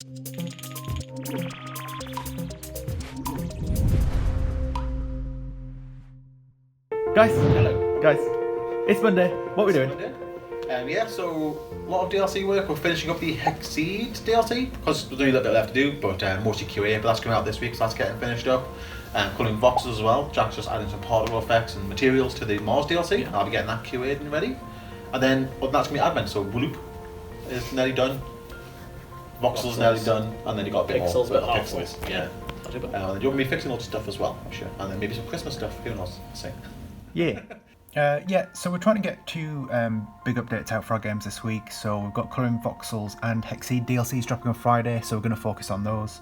Guys, Hello. guys, it's Monday. What are we doing? So a lot of DLC work. We're finishing up the Hexseed DLC because there's only a little bit left to do, but mostly QA. But that's coming out this week, so that's getting finished up. Coloring Voxels as well. Jack's just adding some particle effects and materials to the Mars DLC. I'll be getting that QA'd and ready. And then that's gonna be Advent. So Woloop is nearly done. Voxels nearly done, and then you got a bit Pixels, more. but halfway. Pixels, yeah. I'll do it. Then you're gonna be fixing lots of stuff as well, I'm sure. And then maybe some Christmas stuff. Who knows? See. Yeah. So we're trying to get two big updates out for our games this week. So we've got Coloring Voxels and Hexseed DLCs dropping on Friday, so we're going to focus on those.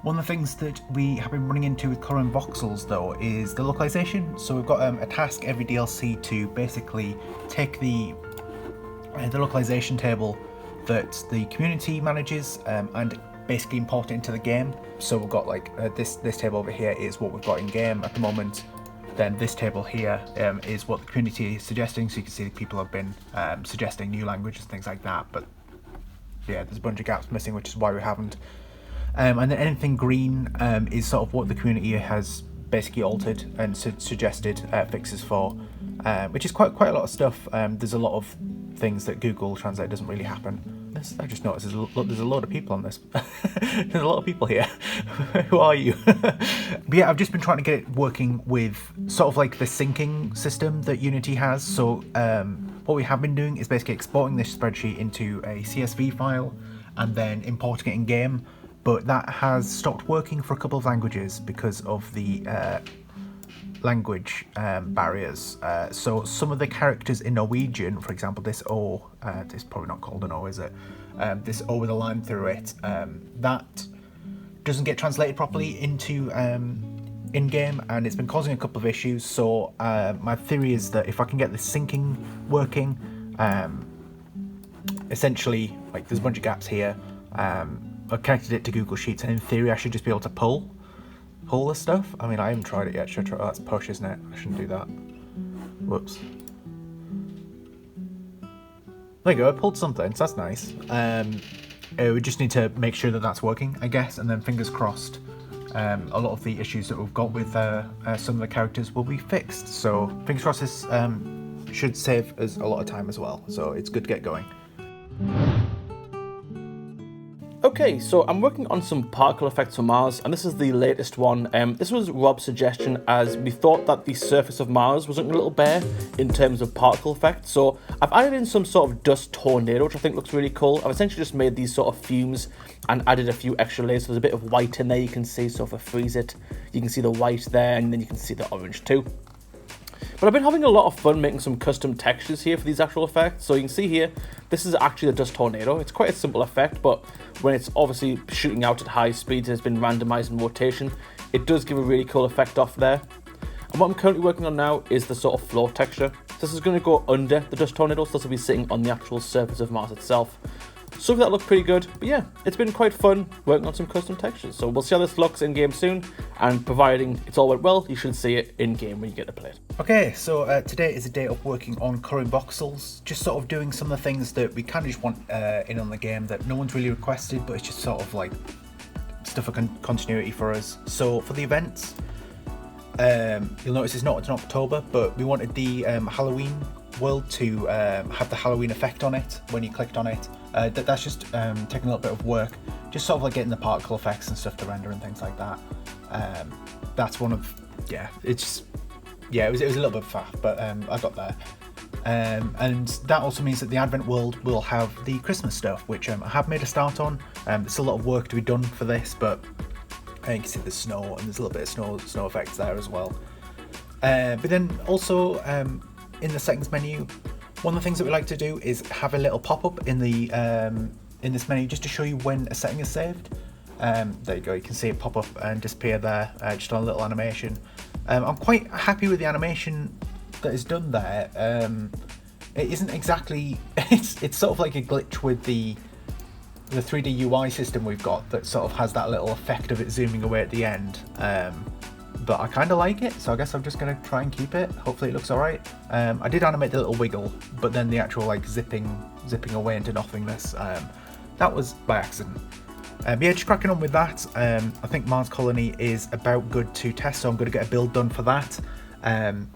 One of the things that we have been running into with Coloring Voxels, though, is the localization. So we've got a task every DLC to basically take the localization table that the community manages and basically import it into the game. So we've got like this table over here is what we've got in game at the moment. Then this table here is what the community is suggesting, so you can see people have been suggesting new languages and things like that, but yeah, there's a bunch of gaps missing, which is why we haven't. And then anything green is sort of what the community has basically altered and suggested fixes for, which is quite a lot of stuff. There's a lot of things that Google Translate doesn't really happen. I just noticed there's a lot of people on this. There's a lot of people here. Who are you? But yeah, I've just been trying to get it working with sort of like the syncing system that Unity has. So what we have been doing is basically exporting this spreadsheet into a CSV file and then importing it in game. But that has stopped working for a couple of languages because of the language barriers. So some of the characters in Norwegian, for example, this O, it's probably not called an O, is it? This O with a line through it, that doesn't get translated properly into in-game, and it's been causing a couple of issues. So my theory is that if I can get the syncing working, essentially, like there's a bunch of gaps here. I've connected it to Google Sheets, and in theory I should just be able to pull the stuff. I mean, I haven't tried it yet. Should I try? Oh, that's push, isn't it? I shouldn't do that. Whoops. There you go, I pulled something, so that's nice. We just need to make sure that that's working, I guess, and then fingers crossed, a lot of the issues that we've got with some of the characters will be fixed. So fingers crossed this should save us a lot of time as well, so it's good to get going. Okay, so I'm working on some particle effects for Mars, and this is the latest one. This was Rob's suggestion, as we thought that the surface of Mars was looking a little bare in terms of particle effects. So I've added in some sort of dust tornado, which I think looks really cool. I've essentially just made these sort of fumes and added a few extra layers. So there's a bit of white in there, you can see. So if I freeze it, you can see the white there, and then you can see the orange too. But I've been having a lot of fun making some custom textures here for these actual effects. So you can see here, this is actually the dust tornado. It's quite a simple effect, but when it's obviously shooting out at high speeds, it's been randomized in rotation, it does give a really cool effect off there. And what I'm currently working on now is the sort of floor texture. This is going to go under the dust tornado, so this will be sitting on the actual surface of Mars itself. So that looked pretty good, but yeah, it's been quite fun working on some custom textures. So we'll see how this looks in game soon, and providing it's all went well, you should see it in game when you get to play it. Okay, so today is a day of working on Coloring Voxels, just sort of doing some of the things that we kind of just want in on the game that no one's really requested, but it's just sort of like stuff for continuity for us. So for the events, you'll notice it's not in October, but we wanted the Halloween world to have the Halloween effect on it when you clicked on it. That's just taking a little bit of work, just sort of like getting the particle effects and stuff to render and things like that. That's one of, it was a little bit faff, but I got there. And that also means that the Advent world will have the Christmas stuff, which I have made a start on. There's a lot of work to be done for this, but you can see the snow, and there's a little bit of snow effects there as well. But then also in the settings menu, one of the things that we like to do is have a little pop-up in the in this menu just to show you when a setting is saved. There you go, you can see it pop up and disappear there, just on a little animation. I'm quite happy with the animation that is done there. It isn't exactly, it's sort of like a glitch with the 3D UI system we've got that sort of has that little effect of it zooming away at the end. But I kind of like it, so I guess I'm just going to try and keep it. Hopefully it looks alright. I did animate the little wiggle, but then the actual like zipping away into nothingness, that was by accident. Yeah, just cracking on with that. I think Mars Colony is about good to test, so I'm going to get a build done for that. And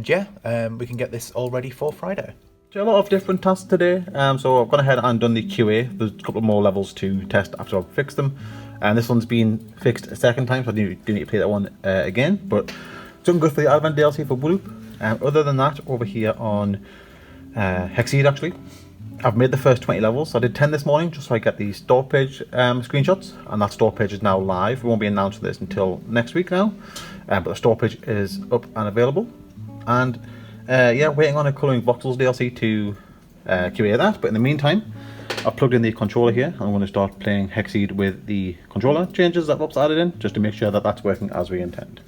yeah, we can get this all ready for Friday. So a lot of different tasks today. So I've gone ahead and done the QA. There's a couple more levels to test after I've fixed them. And this one's been fixed a second time, so I do need to play that one again. But it's looking good for the Advent DLC for Bloop. Other than that, over here on Hexseed actually, I've made the first 20 levels. I did 10 this morning just so I get the store page screenshots, and that store page is now live. We won't be announcing this until next week now, but the store page is up and available. And yeah, waiting on a Coloring Voxels DLC to QA that, but in the meantime, I've plugged in the controller here, and I'm going to start playing Hexseed with the controller changes that Rob's added in, just to make sure that that's working as we intend.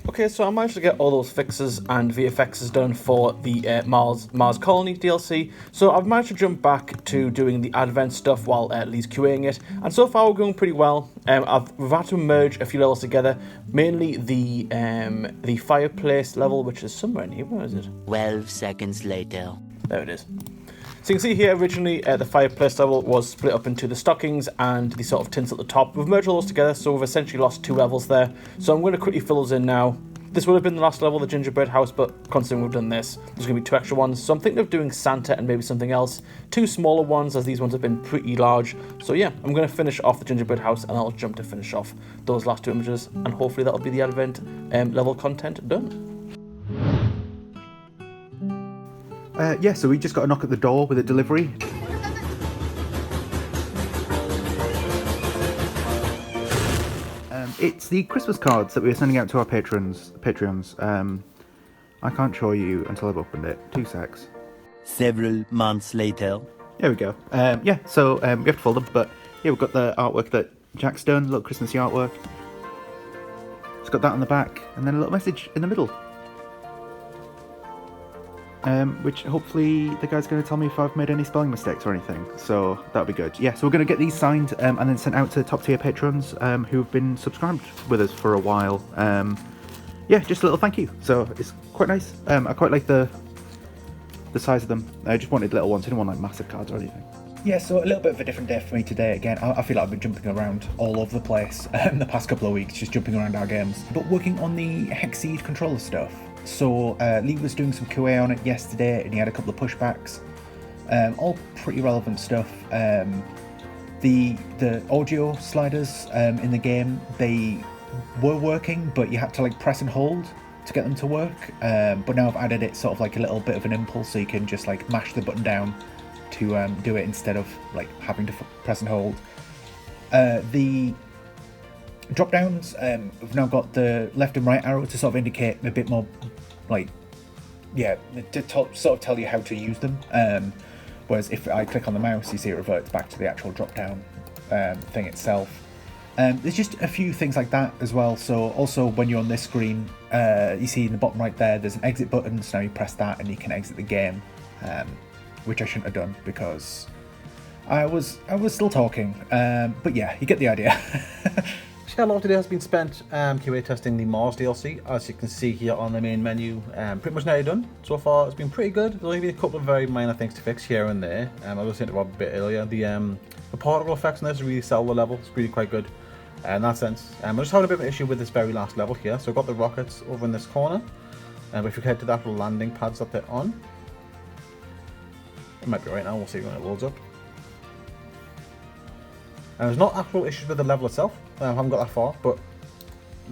Okay, so I managed to get all those fixes and VFXs done for the Mars Colony DLC. So I've managed to jump back to doing the Advent stuff while Lee's QAing it, and so far we're going pretty well. We've had to merge a few levels together, mainly the fireplace level, which is somewhere in here. Where is it? 12 seconds later. There it is. So you can see here, originally the fireplace level was split up into the stockings and the sort of tints at the top. We've merged all those together, so we've essentially lost 2 levels there. So I'm going to quickly fill those in now. This would have been the last level, the gingerbread house, but considering we've done this, there's going to be 2 extra ones. So I'm thinking of doing Santa and maybe something else. 2 smaller ones, as these ones have been pretty large. So yeah, I'm going to finish off the gingerbread house, and I'll jump to finish off those last 2 images, and hopefully that'll be the Advent level content done. Yeah, so we just got a knock at the door with a delivery. It's the Christmas cards that we were sending out to our Patreons. I can't show you until I've opened it. 2 secs. Several months later. There we go. Yeah, so we have to fold them, but yeah, we've got the artwork that Jack's done, little Christmassy artwork. It's got that on the back, and then a little message in the middle. Which hopefully the guy's going to tell me if I've made any spelling mistakes or anything, so that'll be good. Yeah, so we're going to get these signed and then sent out to top tier patrons who've been subscribed with us for a while. Yeah, just a little thank you. So it's quite nice. I quite like the size of them. I just wanted little ones. I didn't want like massive cards or anything. Yeah, so a little bit of a different day for me today. Again, I feel like I've been jumping around all over the place the past couple of weeks, just jumping around our games, but working on the Hexseed controller stuff. So Lee was doing some QA on it yesterday, and he had a couple of pushbacks, all pretty relevant stuff. The audio sliders in the game, they were working, but you had to like press and hold to get them to work. But now I've added it sort of like a little bit of an impulse, so you can just like mash the button down to do it instead of like having to press and hold. The drop downs, we've now got the left and right arrow to sort of indicate a bit more, like, yeah, to sort of tell you how to use them. Whereas if I click on the mouse, you see it reverts back to the actual drop down thing itself. There's just a few things like that as well. So also when you're on this screen, you see in the bottom right there's an exit button. So now you press that and you can exit the game, which I shouldn't have done because I was still talking. But yeah, you get the idea. A lot of today has been spent QA testing the Mars DLC, as you can see here on the main menu. Pretty much nearly done. So far it's been pretty good. There's only been a couple of very minor things to fix here and there. I was saying to Rob a bit earlier, the particle effects on this really sell the level. It's really quite good in that sense. I'm just having a bit of an issue with this very last level here. So I've got the rockets over in this corner. If you head to that landing pads that they're on, it might be right now, we'll see when it loads up. There's not actual issues with the level itself. I haven't got that far, but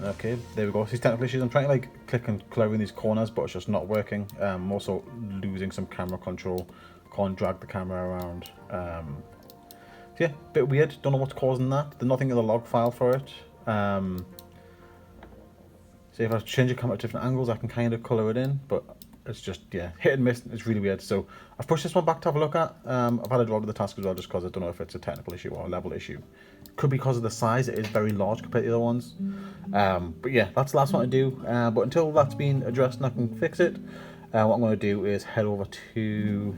okay, there we go. These technical issues. I'm trying to like click and color in these corners, but it's just not working. I'm also losing some camera control. Can't drag the camera around. So yeah, bit weird. Don't know what's causing that. There's nothing in the log file for it. So if I change the camera at different angles, I can kind of color it in, but it's just, yeah, hit and miss. It's really weird. So I've pushed this one back to have a look at. I've had a draw with the task as well, just because I don't know if it's a technical issue or a level issue. Could be because of the size. It is very large compared to the other ones. But yeah, that's the last one to do. But until that's been addressed and I can fix it, what I'm going to do is head over to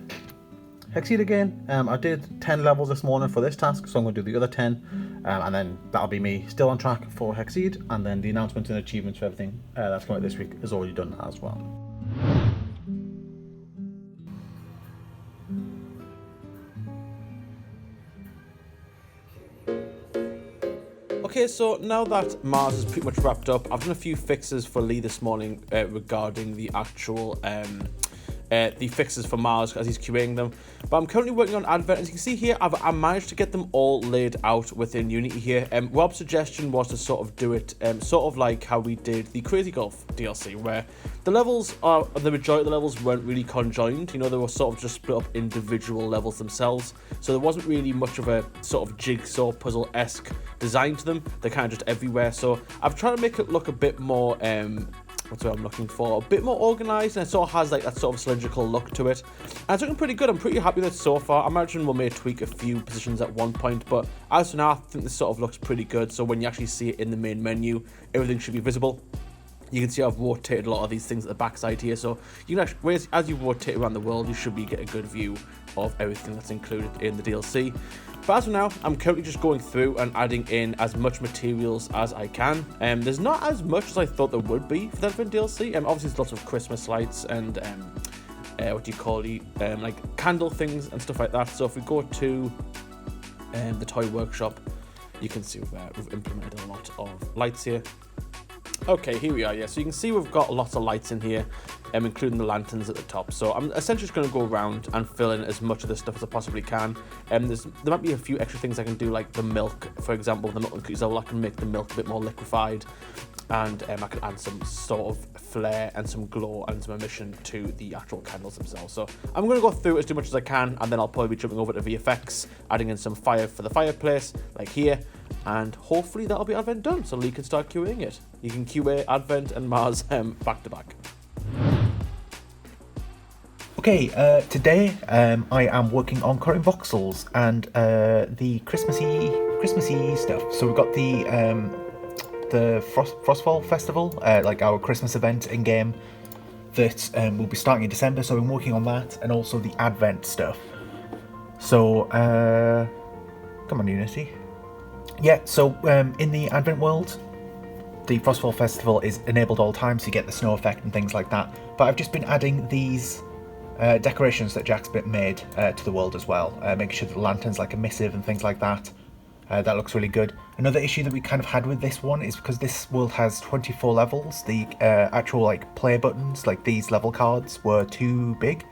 Hexseed again. I did 10 levels this morning for this task, so I'm going to do the other 10. And then that'll be me still on track for Hexseed. And then the announcements and achievements for everything that's coming out this week is already done as well. Okay, so now that Mars is pretty much wrapped up, I've done a few fixes for Lee this morning regarding the actual the fixes for Mars as he's QAing them. But I'm currently working on Advent. As you can see here, I managed to get them all laid out within Unity here. Rob's suggestion was to sort of do it sort of like how we did the Crazy Golf DLC, where the majority of the levels weren't really conjoined. You know, they were sort of just split up individual levels themselves. So there wasn't really much of a sort of jigsaw puzzle-esque design to them. They're kind of just everywhere. So I've tried to make it look a bit more what's what I'm looking for, a bit more organised, and it sort of has like that sort of cylindrical look to it. And it's looking pretty good. I'm pretty happy with it so far. I imagine we'll may tweak a few positions at one point, but as for now, I think this sort of looks pretty good. So when you actually see it in the main menu, everything should be visible. You can see I've rotated a lot of these things at the backside here, so you can actually, as you rotate around the world, you should get a good view of everything that's included in the DLC. But as for now, I'm currently just going through and adding in as much materials as I can. There's not as much as I thought there would be for the Advent DLC. Obviously, there's lots of Christmas lights and like candle things and stuff like that. So if we go to the toy workshop, you can see we've implemented a lot of lights here. Okay, here we are, yeah. So you can see we've got lots of lights in here, including the lanterns at the top. So I'm essentially just going to go around and fill in as much of this stuff as I possibly can. There might be a few extra things I can do, like the milk, for example. The milk cookies, I can make the milk a bit more liquefied. And I can add some sort of flair and some glow and some emission to the actual candles themselves. So I'm going to go through as much as I can, and then I'll probably be jumping over to VFX, adding in some fire for the fireplace, like here. And hopefully that'll be Advent done, so Lee can start QAing it. You can QA Advent and Mars back to back. Okay, today I am working on Coloring Voxels and the Christmassy stuff. So we've got the Frostfall Festival, like our Christmas event in game that will be starting in December. So I'm working on that, and also the Advent stuff. So come on, Unity. Yeah, so in the Advent world, the Frostfall Festival is enabled all time, so you get the snow effect and things like that. But I've just been adding these decorations that Jack's made to the world as well, making sure that the lantern's like emissive and things like that. That looks really good. Another issue that we kind of had with this one is because this world has 24 levels, the actual like play buttons, like these level cards, were too big.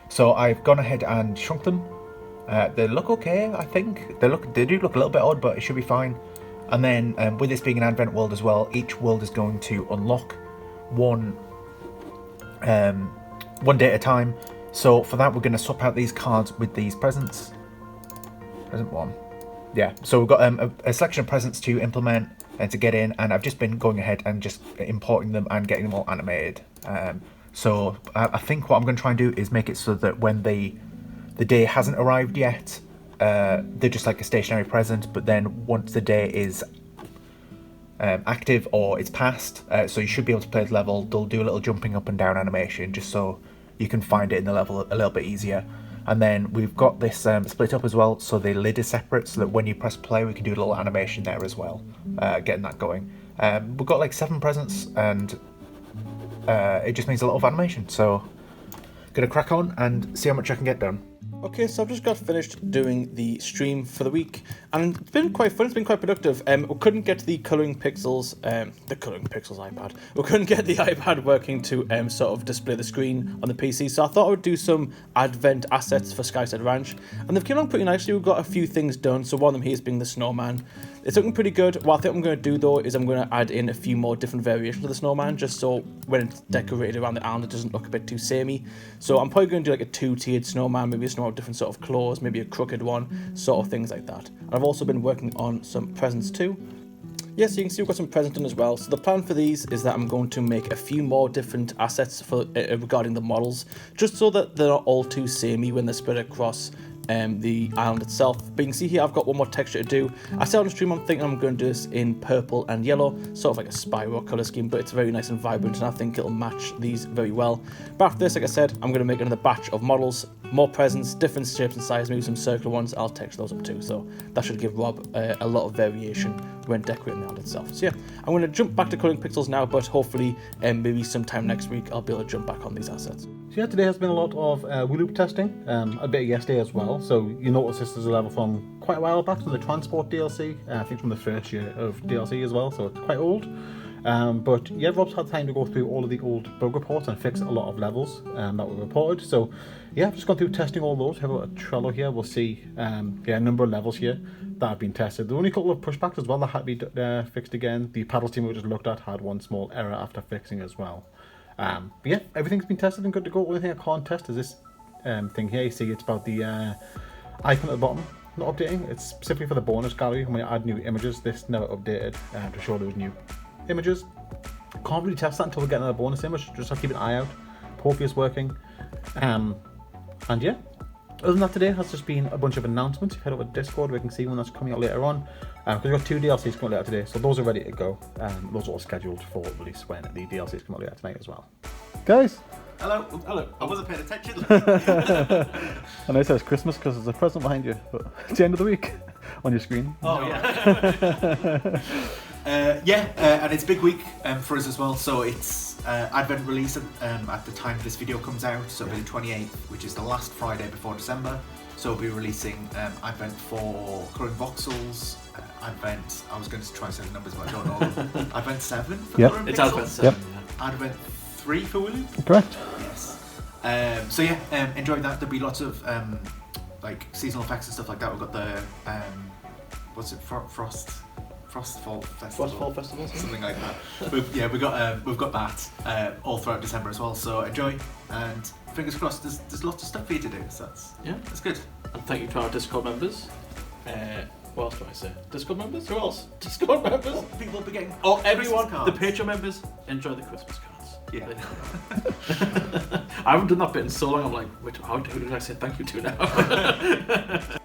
So I've gone ahead and shrunk them. They look okay, I think. They do look a little bit odd, but it should be fine. And then with this being an Advent world as well, each world is going to unlock one day at a time. So for that, we're going to swap out these cards with these presents. Present one. Yeah, so we've got a selection of presents to implement and to get in, and I've just been going ahead and just importing them and getting them all animated. So I think what I'm going to try and do is make it so that when the day hasn't arrived yet, they're just like a stationary present, but then once the day is active or it's passed, so you should be able to play the level, they'll do a little jumping up and down animation just so you can find it in the level a little bit easier. And then we've got this split up as well, so the lid is separate, so that when you press play we can do a little animation there as well, getting that going. We've got like 7 presents, and it just means a lot of animation, so gonna crack on and see how much I can get done. Okay, so I've just got finished doing the stream for the week, and it's been quite fun, it's been quite productive. We couldn't get the Coloring Voxels iPad. We couldn't get the iPad working to sort of display the screen on the PC, so I thought I would do some Advent assets for Skyside Ranch, and they've come along pretty nicely. We've got a few things done, so one of them here is being the snowman. It's looking pretty good. What I think I'm going to do though is I'm going to add in a few more different variations of the snowman, just so when it's decorated around the island it doesn't look a bit too samey. So I'm probably going to do like a 2-tiered snowman, maybe a snowman with different sort of claws, maybe a crooked one, sort of things like that. And I've also been working on some presents too. Yes, you can see we've got some presents done as well. So the plan for these is that I'm going to make a few more different assets for regarding the models, just so that they're not all too samey when they're spread across the island itself. But you can see here I've got one more texture to do. I said on the stream I'm thinking I'm going to do this in purple and yellow, sort of like a Spyro colour scheme, but it's very nice and vibrant, and I think it'll match these very well. But after this, like I said, I'm going to make another batch of models, more presents, different shapes and sizes, maybe some circular ones. I'll text those up too, so that should give Rob a lot of variation when decorating the island itself. So yeah, I'm going to jump back to Coloring Pixels now, but hopefully maybe sometime next week I'll be able to jump back on these assets. So yeah, today has been a lot of wheel loop testing, a bit yesterday as well. So you notice this is a level from quite a while back, from the Transport DLC, I think from the first year of DLC as well, so it's quite old. But yeah, Rob's had time to go through all of the old bug reports and fix a lot of levels that were reported. So yeah, I've just gone through testing all those. We have a Trello here. We'll see a number of levels here that have been tested. There were only a couple of pushbacks as well that had to be fixed again. The paddle team we just looked at had one small error after fixing as well. But yeah, everything's been tested and good to go. Only thing I can't test is this thing here. You see, it's about the icon at the bottom not updating. It's specifically for the bonus gallery. When you add new images, this never updated to show those new images. Can't really test that until we get another bonus image. Just have to keep an eye out. Hopefully it's working. And yeah, other than that, today has just been a bunch of announcements. If you head over to Discord, we can see when that's coming out later on. Because we've got 2 DLCs coming out later today, so those are ready to go. Those are all scheduled for release when the DLCs come out later tonight as well. Guys! Hello. I wasn't paying attention. I know it says Christmas because there's a present behind you, but it's the end of the week on your screen. Oh, yeah. And it's a big week for us as well. So it's Advent release at the time this video comes out. So it'll be the 28th, which is the last Friday before December. So we'll be releasing Advent for Coloring Voxels. Advent, I was going to try and say the numbers, but I don't know. Advent 7 for Coloring Voxels. It's Advent 7. Yep. Yeah. Advent 3 for Willow. Correct. Yes. So yeah, enjoy that. There'll be lots of like seasonal effects and stuff like that. We've got the what's it? Frostfall Festival, something like that. We've got that all throughout December as well. So enjoy, and fingers crossed. There's lots of stuff for you to do. So that's good. And thank you to our Discord members. What else do I say? Discord members? Who else? Discord members? Oh, people will be getting. Oh, everyone. Christmas The cards. Patreon members enjoy the Christmas cards. Yeah. I haven't done that bit in so long. I'm like, who did I say thank you to now?